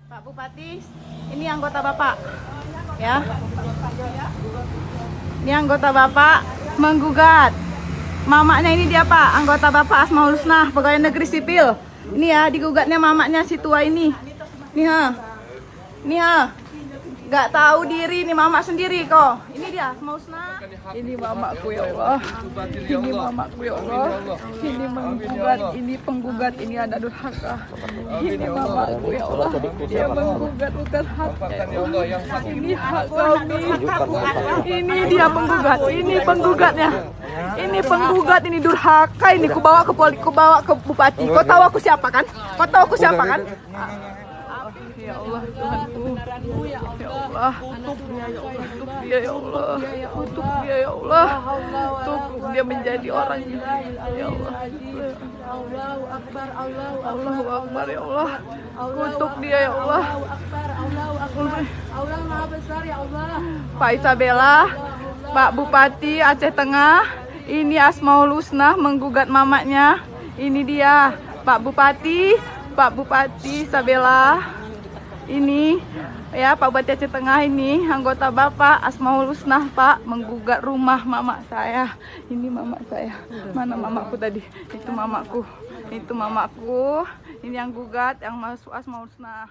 Pak Bupati, ini anggota Bapak. Ya. Ini anggota Bapak menggugat. Mamaknya ini dia Pak, anggota Bapak Asmaul Husna, pegawai negeri sipil. Ini ya, digugatnya mamaknya si tua ini. Nih ha. Nih ha. Gak tahu diri, ini mamak sendiri kok. Ini dia Asmaul Husna. Ini mamaku ya Allah. Ini mamaku ya Allah. Ini menggugat, ini penggugat, ini ada durhaka. Ini mamaku ya Allah. Dia menggugat bukan haknya. Ini hak kami. Ini dia penggugat, ini penggugatnya. Ini penggugat, ini durhaka, ini kubawa ke polisi, kubawa ke bupati. Kau tahu aku siapa kan? Kau tahu aku siapa kan? Ya Allah Tuhanku, ya Allah, tutup dia ya Allah, tutup dia ya Allah, tutup dia ya Allah, tutup dia menjadi orang ya Allah. Allahu Akbar, Allahu Akbar ya Allah, tutup dia ya Allah. Allah Maha Besar ya Allah. Pak Isabella, Pak Bupati Aceh Tengah, ini Asmaul Husna menggugat mamaknya. Ini dia Pak Bupati Isabella. Ini ya Pak Bupati Aceh Tengah, ini anggota Bapak Asmaul Husna Pak menggugat rumah mamak saya. Ini mamak saya. Mana mamaku tadi? Itu mamaku. Ini yang gugat yang masuk Asmaul Husna.